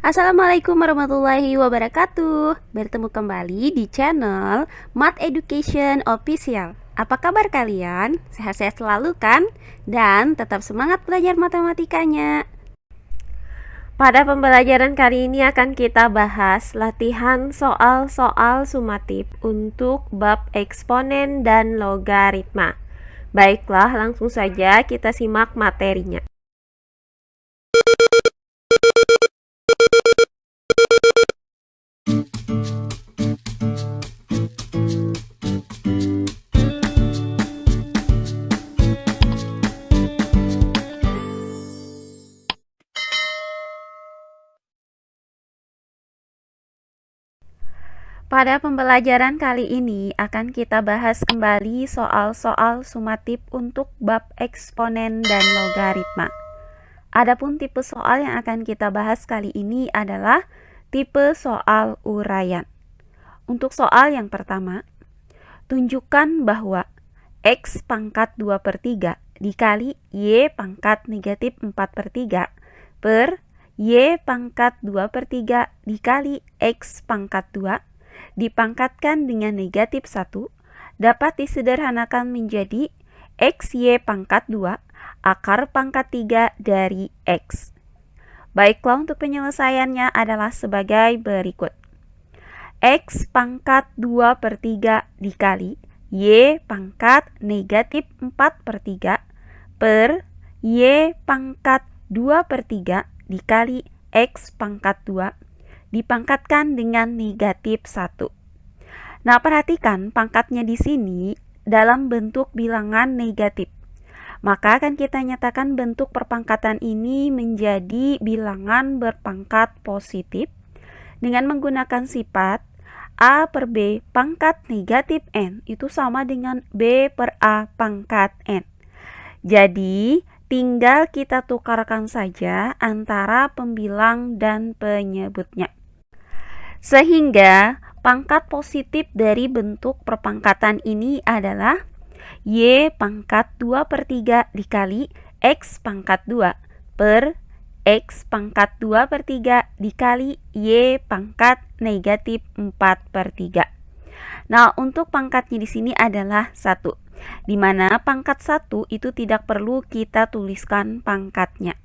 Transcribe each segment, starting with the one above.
Assalamualaikum warahmatullahi wabarakatuh. Bertemu kembali di channel Math Education Official. Apa kabar kalian? Sehat-sehat selalu kan? Dan tetap semangat belajar matematikanya. Pada pembelajaran kali ini akan kita bahas latihan soal-soal sumatif untuk bab eksponen dan logaritma. Baiklah, langsung saja kita simak materinya. Pada pembelajaran kali ini akan kita bahas kembali soal-soal sumatif untuk bab eksponen dan logaritma. Adapun tipe soal yang akan kita bahas kali ini adalah tipe soal uraian. Untuk soal yang pertama, tunjukkan bahwa X pangkat 2/3 dikali Y pangkat negatif 4/3 per Y pangkat 2/3 dikali X pangkat 2 dipangkatkan dengan negatif 1 dapat disederhanakan menjadi XY pangkat 2 akar pangkat 3 dari X. Baiklah, untuk penyelesaiannya adalah sebagai berikut. X pangkat 2/3 dikali Y pangkat negatif 4/3 per Y pangkat 2/3 dikali X pangkat 2 dipangkatkan dengan negatif 1. Nah, perhatikan pangkatnya di sini dalam bentuk bilangan negatif. Maka akan kita nyatakan bentuk perpangkatan ini menjadi bilangan berpangkat positif dengan menggunakan sifat A per B pangkat negatif N itu sama dengan B per A pangkat N. Jadi, tinggal kita tukarkan saja antara pembilang dan penyebutnya. Sehingga pangkat positif dari bentuk perpangkatan ini adalah Y pangkat 2/3 dikali X pangkat 2 per X pangkat 2/3 dikali Y pangkat negatif 4/3. Nah, untuk pangkatnya di sini adalah 1, di mana pangkat 1 itu tidak perlu kita tuliskan pangkatnya.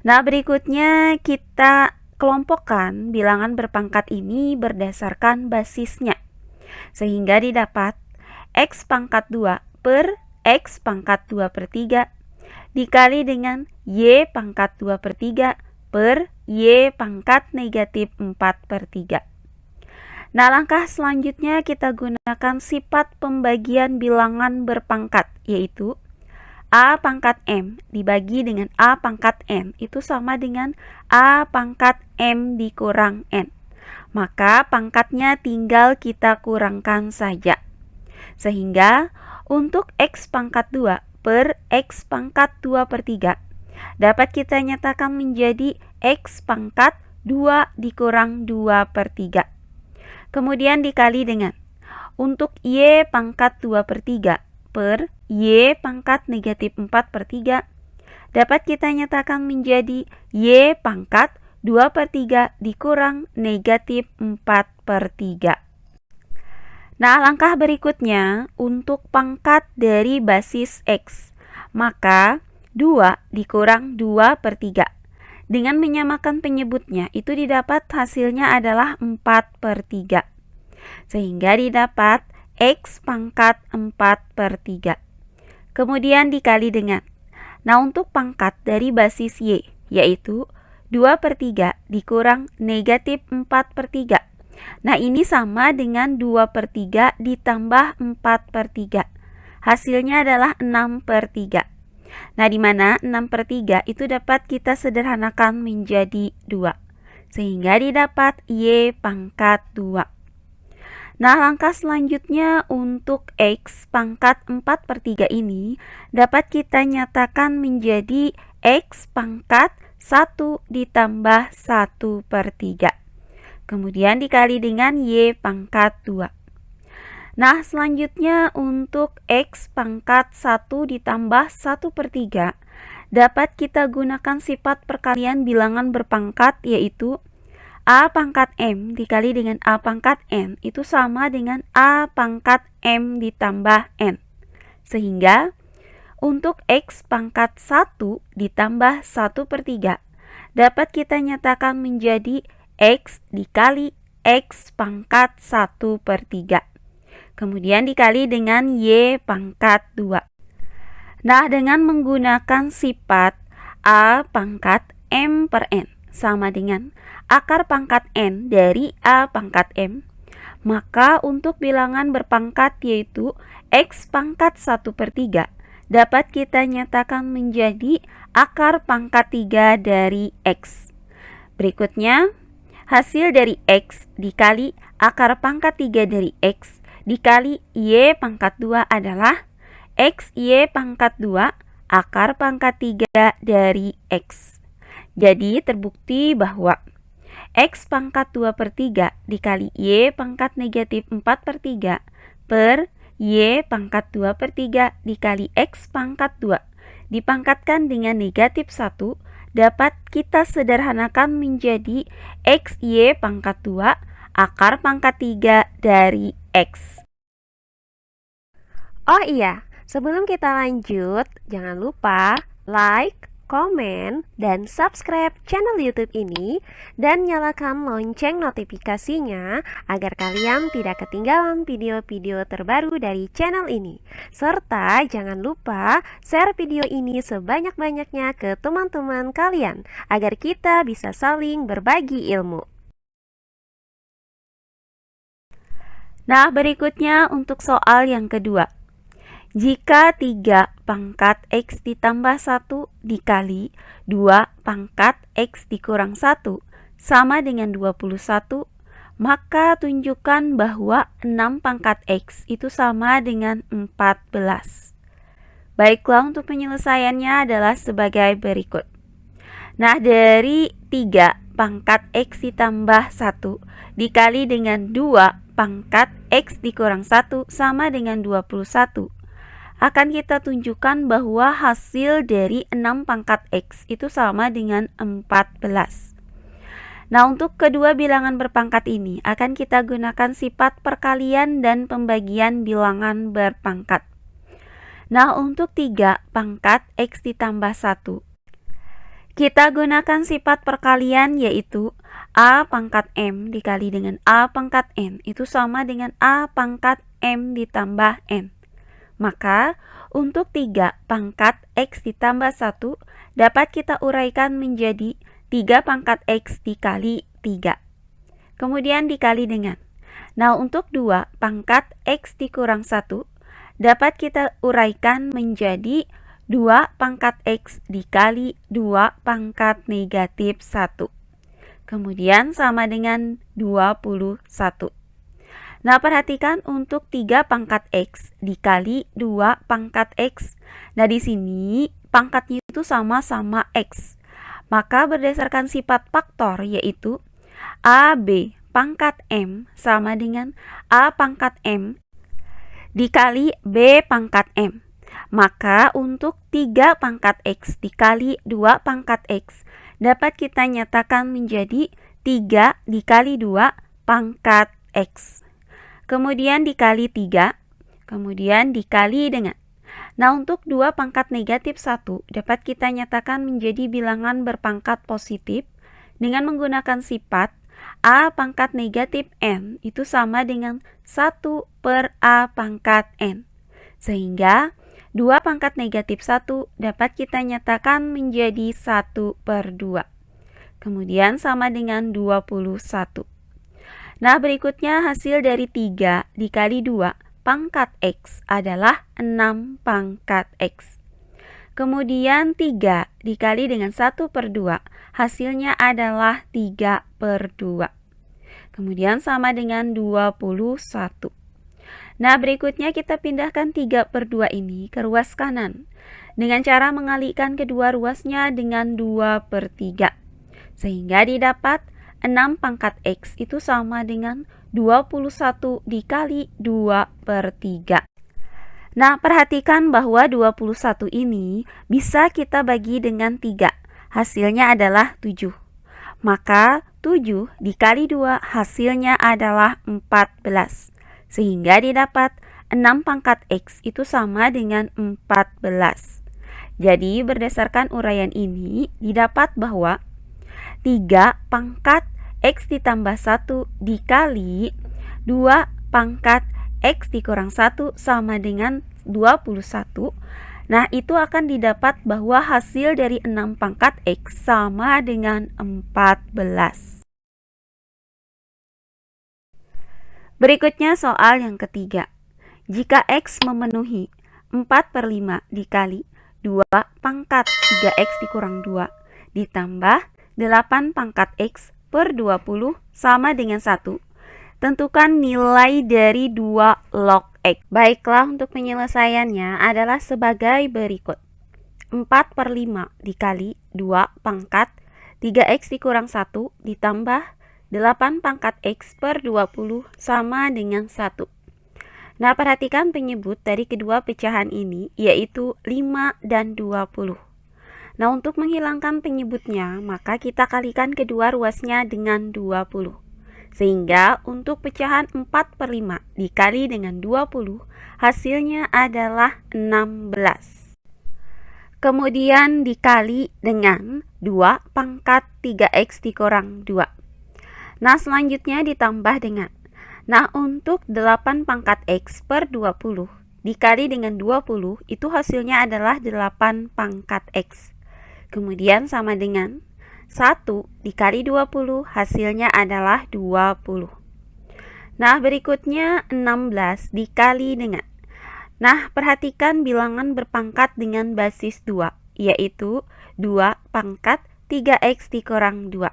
Nah, berikutnya kita kelompokkan bilangan berpangkat ini berdasarkan basisnya, sehingga didapat X pangkat 2 per X pangkat 2/3 dikali dengan Y pangkat 2/3 per Y pangkat negatif 4/3. Nah, langkah selanjutnya kita gunakan sifat pembagian bilangan berpangkat, yaitu A pangkat M dibagi dengan A pangkat N itu sama dengan A pangkat M dikurang N. Maka pangkatnya tinggal kita kurangkan saja. Sehingga untuk X pangkat 2 per X pangkat 2/3 dapat kita nyatakan menjadi X pangkat 2 dikurang 2/3. Kemudian dikali dengan untuk Y pangkat 2/3 per Y pangkat negatif 4/3 dapat kita nyatakan menjadi Y pangkat 2/3 dikurang negatif 4/3. Nah, langkah berikutnya untuk pangkat dari basis X, maka 2 dikurang 2/3. Dengan menyamakan penyebutnya, itu didapat hasilnya adalah 4/3. Sehingga didapat X pangkat 4/3. Kemudian dikali dengan, nah untuk pangkat dari basis Y, yaitu 2/3 dikurang negatif 4/3. Nah, ini sama dengan 2/3 ditambah 4/3. Hasilnya adalah 6/3. Nah, di mana 6/3 itu dapat kita sederhanakan menjadi 2. Sehingga didapat Y pangkat 2. Nah, langkah selanjutnya untuk X pangkat 4/3 ini dapat kita nyatakan menjadi X pangkat 1 ditambah 1/3. Kemudian dikali dengan Y pangkat 2. Nah, selanjutnya untuk X pangkat 1 ditambah 1/3 dapat kita gunakan sifat perkalian bilangan berpangkat, yaitu A pangkat M dikali dengan A pangkat N itu sama dengan A pangkat M ditambah N. Sehingga untuk X pangkat 1 ditambah 1/3 dapat kita nyatakan menjadi X dikali X pangkat 1/3. Kemudian dikali dengan Y pangkat 2. Nah, dengan menggunakan sifat A pangkat M per N sama dengan akar pangkat N dari A pangkat M, maka untuk bilangan berpangkat yaitu X pangkat 1/3 dapat kita nyatakan menjadi akar pangkat 3 dari X. Berikutnya, hasil dari X dikali akar pangkat 3 dari X dikali Y pangkat 2 adalah X Y pangkat 2 akar pangkat 3 dari X. Jadi terbukti bahwa X pangkat 2/3 dikali Y pangkat negatif 4/3 per Y pangkat 2/3 dikali X pangkat 2 dipangkatkan dengan negatif 1 dapat kita sederhanakan menjadi X Y pangkat 2 akar pangkat 3 dari X. Oh iya, sebelum kita lanjut, jangan lupa like, komen, dan subscribe channel YouTube ini dan nyalakan lonceng notifikasinya agar kalian tidak ketinggalan video-video terbaru dari channel ini. Serta jangan lupa share video ini sebanyak-banyaknya ke teman-teman kalian agar kita bisa saling berbagi ilmu. Nah, berikutnya untuk soal yang kedua. Jika 3 pangkat X ditambah 1 dikali 2 pangkat X dikurang 1 sama dengan 21, maka tunjukkan bahwa 6 pangkat X itu sama dengan 14. Baiklah, untuk penyelesaiannya adalah sebagai berikut. Nah, dari 3 pangkat X ditambah 1 dikali dengan 2 pangkat X dikurang 1 sama dengan 21, akan kita tunjukkan bahwa hasil dari 6 pangkat X itu sama dengan 14. Nah, untuk kedua bilangan berpangkat ini akan kita gunakan sifat perkalian dan pembagian bilangan berpangkat. Nah, untuk 3 pangkat X ditambah 1, kita gunakan sifat perkalian yaitu A pangkat M dikali dengan A pangkat N itu sama dengan A pangkat M ditambah N. Maka, untuk 3 pangkat X ditambah 1 dapat kita uraikan menjadi 3 pangkat X dikali 3. Kemudian dikali dengan. Nah, untuk 2 pangkat X dikurang 1 dapat kita uraikan menjadi 2 pangkat X dikali 2 pangkat negatif 1. Kemudian sama dengan 21. Nah, perhatikan untuk 3 pangkat X dikali 2 pangkat X. Nah, di sini pangkatnya itu sama-sama X. Maka berdasarkan sifat faktor yaitu AB pangkat M sama dengan A pangkat M dikali B pangkat M. Maka untuk 3 pangkat X dikali 2 pangkat X dapat kita nyatakan menjadi 3 dikali 2 pangkat X. Kemudian dikali 3, kemudian dikali dengan. Nah, untuk 2 pangkat negatif 1 dapat kita nyatakan menjadi bilangan berpangkat positif dengan menggunakan sifat A pangkat negatif N itu sama dengan 1 per A pangkat N. Sehingga 2 pangkat negatif 1 dapat kita nyatakan menjadi 1 per 2. Kemudian sama dengan 21. Nah, berikutnya hasil dari 3 dikali 2 pangkat X adalah 6 pangkat X. Kemudian 3 dikali dengan 1 per 2 hasilnya adalah 3 per 2. Kemudian sama dengan 21. Nah, berikutnya kita pindahkan 3 per 2 ini ke ruas kanan dengan cara mengalihkan kedua ruasnya dengan 2 per 3. Sehingga didapat 6 pangkat X itu sama dengan 21 dikali 2 per 3. Nah, perhatikan bahwa 21 ini bisa kita bagi dengan 3. Hasilnya adalah 7. Maka 7 dikali 2 hasilnya adalah 14. Sehingga didapat 6 pangkat X itu sama dengan 14. Jadi berdasarkan uraian ini didapat bahwa 3 pangkat X ditambah 1 dikali 2 pangkat X dikurang 1 sama dengan 21. Nah, itu akan didapat bahwa hasil dari 6 pangkat X sama dengan 14. Berikutnya soal yang ketiga. Jika X memenuhi 4/5 dikali 2 pangkat 3X dikurang 2 ditambah 8 pangkat X per 20 sama dengan 1. Tentukan nilai dari 2 log X. Baiklah, untuk penyelesaiannya adalah sebagai berikut. 4/5 dikali 2 pangkat 3X dikurang 1 ditambah 8 pangkat X per 20 sama dengan 1. Nah, perhatikan penyebut dari kedua pecahan ini, yaitu 5 dan 20. Nah, untuk menghilangkan penyebutnya, maka kita kalikan kedua ruasnya dengan 20. Sehingga untuk pecahan 4/5 dikali dengan 20, hasilnya adalah 16. Kemudian dikali dengan 2 pangkat 3X dikurang 2. Nah, selanjutnya ditambah dengan. Nah, untuk 8 pangkat X per 20 dikali dengan 20, itu hasilnya adalah 8 pangkat X. Kemudian sama dengan 1 dikali 20, hasilnya adalah 20. Nah, berikutnya 16 dikali dengan. Nah, perhatikan bilangan berpangkat dengan basis 2, yaitu 2 pangkat 3X dikurang 2.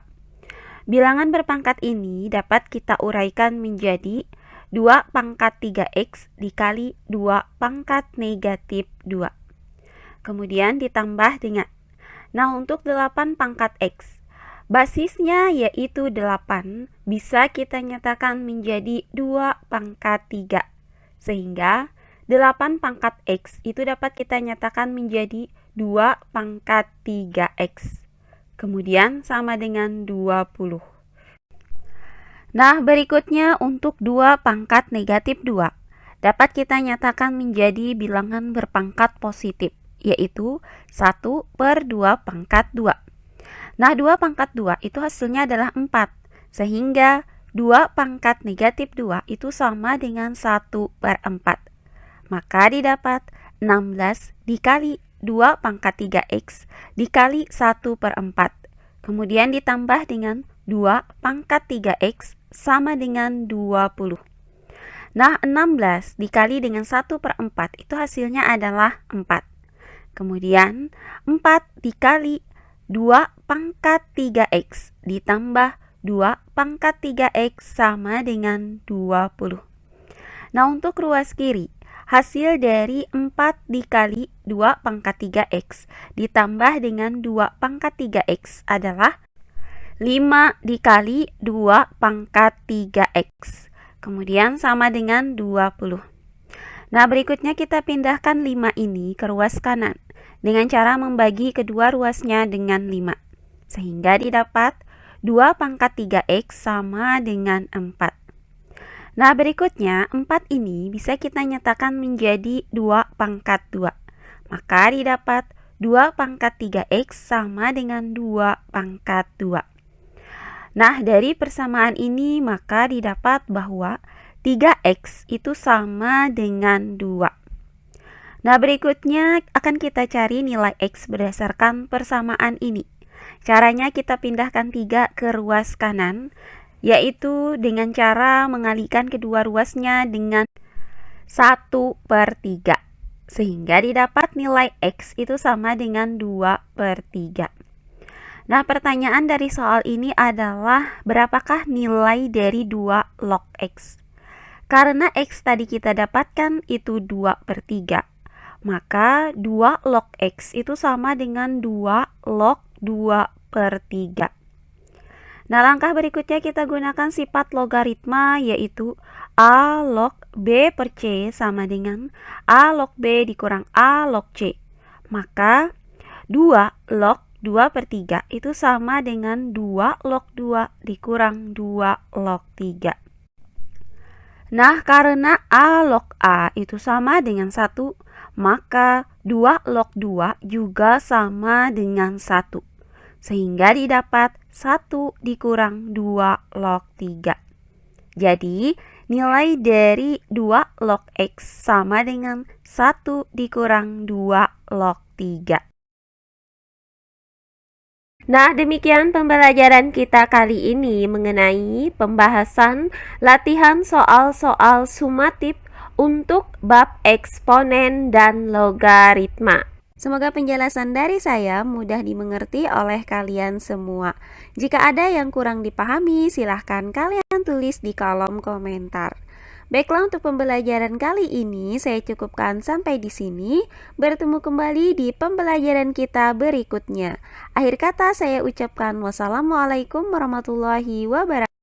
Bilangan berpangkat ini dapat kita uraikan menjadi 2 pangkat 3X dikali 2 pangkat negatif 2. Kemudian ditambah dengan. Nah, untuk 8 pangkat X, basisnya yaitu 8, bisa kita nyatakan menjadi 2 pangkat 3. Sehingga 8 pangkat X itu dapat kita nyatakan menjadi 2 pangkat 3X. Kemudian sama dengan 20. Nah, berikutnya untuk 2 pangkat negatif 2, dapat kita nyatakan menjadi bilangan berpangkat positif, yaitu 1 per 2 pangkat 2. Nah, 2 pangkat 2 itu hasilnya adalah 4, sehingga 2 pangkat negatif 2 itu sama dengan 1 per 4. Maka didapat 16 dikali 2 pangkat 3X dikali 1 per 4. Kemudian ditambah dengan 2 pangkat 3X sama dengan 20. Nah, 16 dikali dengan 1 per 4 itu hasilnya adalah 4. Kemudian 4 dikali 2 pangkat 3X ditambah 2 pangkat 3X sama dengan 20. Nah, untuk ruas kiri, hasil dari 4 dikali 2 pangkat 3X ditambah dengan 2 pangkat 3X adalah 5 dikali 2 pangkat 3X. Kemudian sama dengan 20. Nah, berikutnya kita pindahkan 5 ini ke ruas kanan dengan cara membagi kedua ruasnya dengan 5. Sehingga didapat 2 pangkat 3X sama dengan 4. Nah, berikutnya 4 ini bisa kita nyatakan menjadi 2 pangkat 2. Maka didapat 2 pangkat 3X sama dengan 2 pangkat 2. Nah, dari persamaan ini maka didapat bahwa 3X itu sama dengan 2. Nah, berikutnya akan kita cari nilai X berdasarkan persamaan ini. Caranya kita pindahkan 3 ke ruas kanan, yaitu dengan cara mengalihkan kedua ruasnya dengan 1 per 3. Sehingga didapat nilai X itu sama dengan 2 per 3. Nah, pertanyaan dari soal ini adalah berapakah nilai dari 2 log X? Karena X tadi kita dapatkan itu 2 per 3. Maka 2 log X itu sama dengan 2 log 2 per 3. Nah, langkah berikutnya kita gunakan sifat logaritma, yaitu A log B per C sama dengan A log B dikurang A log C. Maka 2 log 2 per 3 itu sama dengan 2 log 2 dikurang 2 log 3. Nah, karena A log A itu sama dengan 1, maka 2 log 2 juga sama dengan 1. Sehingga didapat 1 dikurang 2 log 3. Jadi, nilai dari 2 log X sama dengan 1 dikurang 2 log 3. Nah, demikian pembelajaran kita kali ini mengenai pembahasan latihan soal-soal sumatif untuk bab eksponen dan logaritma. Semoga penjelasan dari saya mudah dimengerti oleh kalian semua. Jika ada yang kurang dipahami, silahkan kalian tulis di kolom komentar. Baiklah, untuk pembelajaran kali ini saya cukupkan sampai di sini. Bertemu kembali di pembelajaran kita berikutnya. Akhir kata saya ucapkan wassalamualaikum warahmatullahi wabarakatuh.